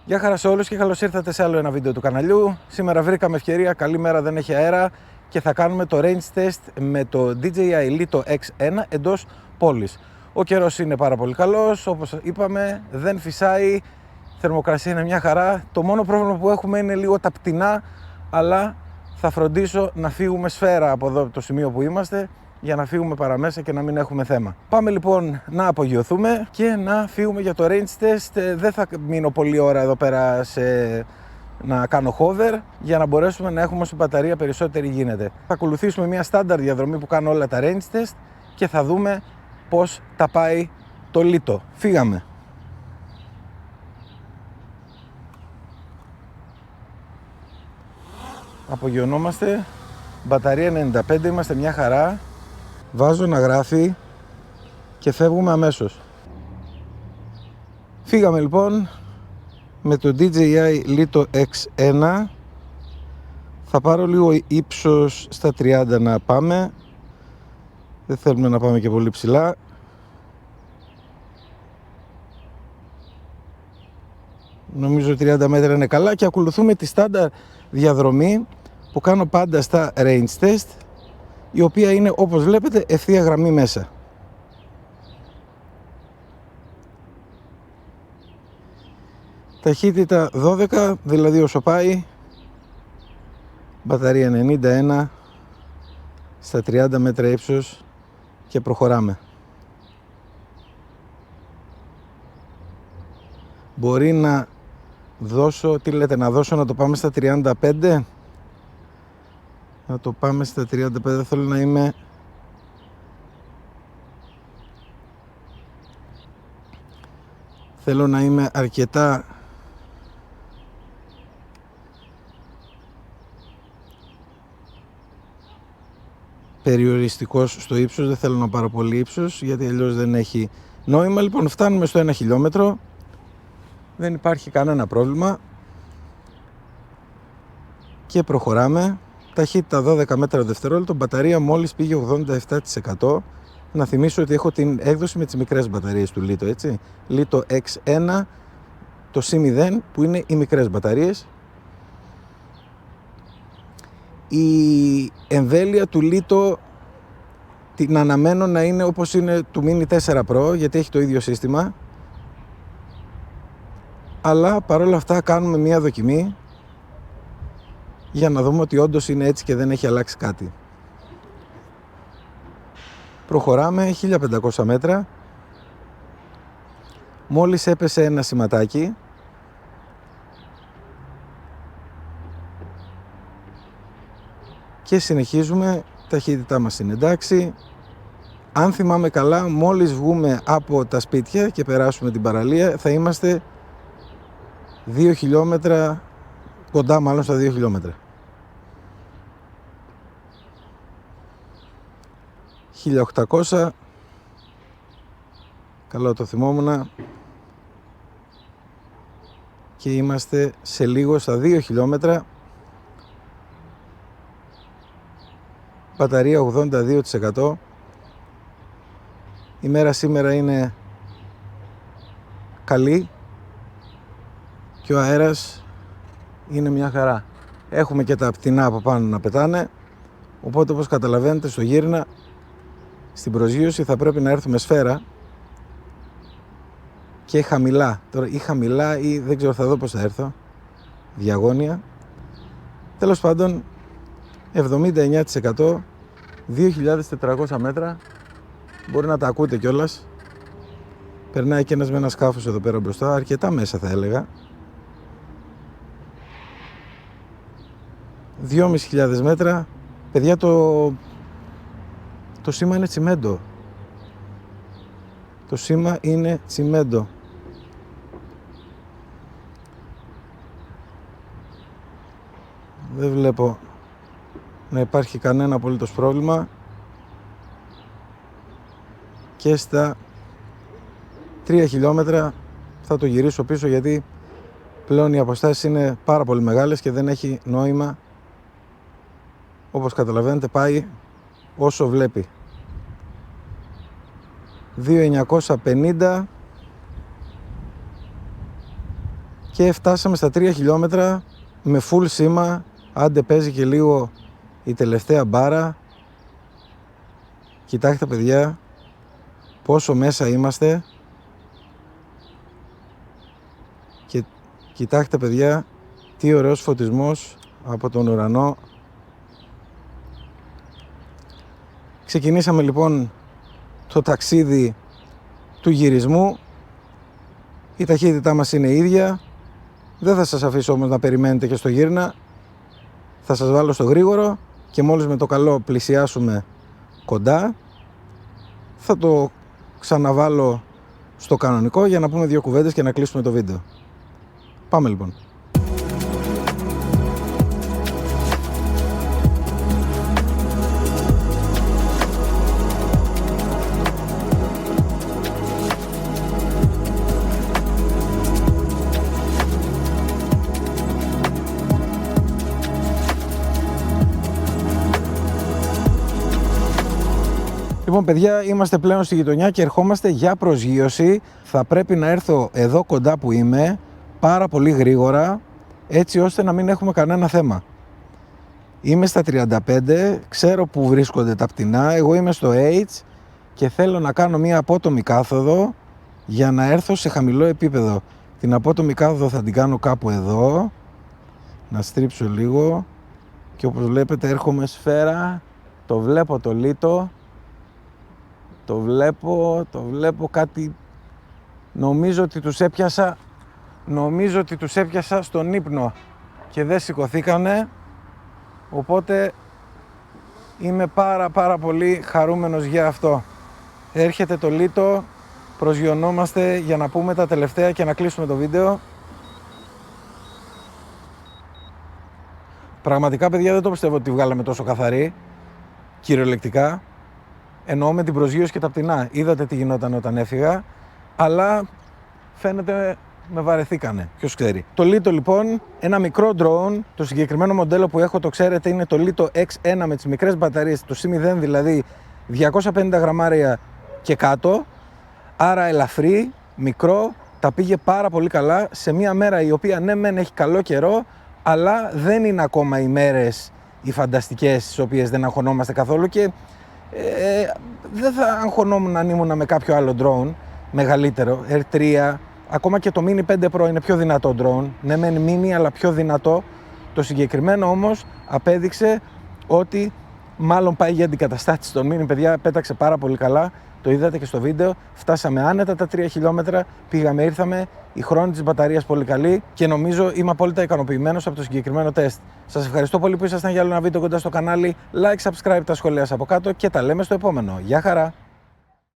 Γεια χαρά σε όλους και καλώς ήρθατε σε άλλο ένα βίντεο του καναλιού. Σήμερα βρήκαμε ευκαιρία, καλή μέρα, δεν έχει αέρα και θα κάνουμε το range test με το DJI Lito X1 εντός πόλης. Ο καιρός είναι πάρα πολύ καλός, όπως είπαμε, δεν φυσάει, η θερμοκρασία είναι μια χαρά. Το μόνο πρόβλημα που έχουμε είναι λίγο τα πτηνά, αλλά θα φροντίσω να φύγουμε σφαίρα από εδώ, από το σημείο που είμαστε, για να φύγουμε παραμέσα και να μην έχουμε θέμα. Πάμε λοιπόν να απογειωθούμε και να φύγουμε για το range test. Δεν θα μείνω πολλή ώρα εδώ πέρα να κάνω hover, για να μπορέσουμε να έχουμε όσο μπαταρία περισσότερη γίνεται. Θα ακολουθήσουμε μια στάνταρ διαδρομή που κάνω όλα τα range test και θα δούμε πώς τα πάει το Lito. Φύγαμε. Απογειωνόμαστε, μπαταρία 95, είμαστε μια χαρά. Βάζω να γράφει και φεύγουμε αμέσως. Φύγαμε λοιπόν με το DJI Lito X1. Θα πάρω λίγο ύψος στα 30 να πάμε. Δεν θέλουμε να πάμε και πολύ ψηλά. Νομίζω 30 μέτρα είναι καλά και ακολουθούμε τη στάνταρ διαδρομή που κάνω πάντα στα range test, η οποία είναι, όπως βλέπετε, ευθεία γραμμή μέσα. Ταχύτητα 12, δηλαδή όσο πάει. Μπαταρία 91 στα 30 μέτρα ύψος και προχωράμε. Μπορεί να δώσω, τι λέτε, να δώσω να το πάμε στα 35. Να το πάμε στα 35, θέλω να είμαι αρκετά περιοριστικός στο ύψος, δεν θέλω να πάρω πολύ ύψος γιατί αλλιώς δεν έχει νόημα. Λοιπόν, φτάνουμε στο 1 χιλιόμετρο, δεν υπάρχει κανένα πρόβλημα και προχωράμε. Ταχύτητα 12 μέτρα το δευτερόλεπτο, μπαταρία μόλις πήγε 87%. Να θυμίσω ότι έχω την έκδοση με τις μικρές μπαταρίες του Lito, έτσι. Lito X1, το C0 που είναι οι μικρές μπαταρίες. Η εμβέλεια του Lito την αναμένω να είναι όπως είναι του Mini 4 Pro, γιατί έχει το ίδιο σύστημα. Αλλά παρόλα αυτά κάνουμε μια δοκιμή για να δούμε ότι όντως είναι έτσι και δεν έχει αλλάξει κάτι. Προχωράμε 1500 μέτρα. Μόλις έπεσε ένα σηματάκι. Και συνεχίζουμε, ταχύτητά μας είναι εντάξει. Αν θυμάμαι καλά, μόλις βγούμε από τα σπίτια και περάσουμε την παραλία, θα είμαστε 2 χιλιόμετρα, κοντά μάλλον στα 2 χιλιόμετρα. 1800, καλό το θυμόμουνα, και είμαστε σε λίγο στα 2 χιλιόμετρα. Μπαταρία 82%. Η μέρα σήμερα είναι καλή και ο αέρας είναι μια χαρά. Έχουμε και τα πτηνά από πάνω να πετάνε, οπότε όπως καταλαβαίνετε στο γύρνα, στην προσγείωση θα πρέπει να έρθουμε σφαίρα και χαμηλά. Τώρα ή χαμηλά ή δεν ξέρω, θα δω πώς θα έρθω, διαγώνια. Τέλος πάντων 79%, 2.400 μέτρα. Μπορεί να τα ακούτε κιόλας. Περνάει και ένας με ένα σκάφος εδώ πέρα μπροστά, αρκετά μέσα θα έλεγα. 2.500 μέτρα. Παιδιά, το σήμα είναι τσιμέντο. Το σήμα είναι τσιμέντο. Δεν βλέπω να υπάρχει κανένα απολύτως πρόβλημα. Και στα 3 χιλιόμετρα θα το γυρίσω πίσω, γιατί πλέον οι αποστάσεις είναι πάρα πολύ μεγάλες και δεν έχει νόημα. Όπως καταλαβαίνετε πάει όσο βλέπει. 2.950 και φτάσαμε στα 3 χιλιόμετρα με full σήμα. Άντε παίζει και λίγο η τελευταία μπάρα. Κοιτάξτε παιδιά πόσο μέσα είμαστε και κοιτάξτε παιδιά τι ωραίος φωτισμός από τον ουρανό. Ξεκινήσαμε λοιπόν το ταξίδι του γυρισμού. Η ταχύτητά μας είναι ίδια. Δεν θα σας αφήσω όμως να περιμένετε και στο γύρνα. Θα σας βάλω στο γρήγορο και μόλις με το καλό πλησιάσουμε κοντά θα το ξαναβάλω στο κανονικό για να πούμε 2 κουβέντες και να κλείσουμε το βίντεο. Πάμε λοιπόν. Λοιπόν παιδιά, είμαστε πλέον στη γειτονιά και ερχόμαστε για προσγείωση. Θα πρέπει να έρθω εδώ κοντά που είμαι πάρα πολύ γρήγορα, έτσι ώστε να μην έχουμε κανένα θέμα. Είμαι στα 35, ξέρω που βρίσκονται τα πτηνά, εγώ είμαι στο H και θέλω να κάνω μια απότομη κάθοδο για να έρθω σε χαμηλό επίπεδο. Την απότομη κάθοδο θα την κάνω κάπου εδώ, να στρίψω λίγο και όπως βλέπετε έρχομαι σφαίρα, το βλέπω το λίτο. Το βλέπω κάτι, νομίζω ότι τους έπιασα στον ύπνο και δεν σηκωθήκανε, οπότε είμαι πάρα πολύ χαρούμενος για αυτό. Έρχεται το λίτο, προσγειωνόμαστε για να πούμε τα τελευταία και να κλείσουμε το βίντεο. Πραγματικά παιδιά δεν το πιστεύω ότι βγάλαμε τόσο καθαρή, κυριολεκτικά. Εννοώ με την προσγείωση και τα πτηνά. Είδατε τι γινόταν όταν έφυγα, αλλά φαίνεται με βαρεθήκανε. Ποιος ξέρει. Το Lito λοιπόν, ένα μικρό drone. Το συγκεκριμένο μοντέλο που έχω, το ξέρετε, είναι το Lito X1 με τις μικρές μπαταρίες, το C0 δηλαδή, 250 γραμμάρια και κάτω. Άρα ελαφρύ, μικρό, τα πήγε πάρα πολύ καλά σε μια μέρα η οποία ναι μεν έχει καλό καιρό, αλλά δεν είναι ακόμα οι μέρες οι φανταστικές στις οποίες δεν αγχωνόμαστε καθόλου και δεν θα αγχωνόμουν αν ήμουν με κάποιο άλλο drone μεγαλύτερο, R3, ακόμα και το Mini 5 Pro είναι πιο δυνατό drone, ναι μεν mini αλλά πιο δυνατό. Το συγκεκριμένο όμως απέδειξε ότι μάλλον πάει για αντικαταστάτηση. Το Mini παιδιά πέταξε πάρα πολύ καλά, το είδατε και στο βίντεο, φτάσαμε άνετα τα 3 χιλιόμετρα, πήγαμε ήρθαμε, η χρόνη της μπαταρίας πολύ καλή και νομίζω είμαι απόλυτα ικανοποιημένος από το συγκεκριμένο τεστ. Σας ευχαριστώ πολύ που ήσασταν για άλλο ένα βίντεο κοντά στο κανάλι, like, subscribe, τα σχόλια σας από κάτω και τα λέμε στο επόμενο. Γεια χαρά!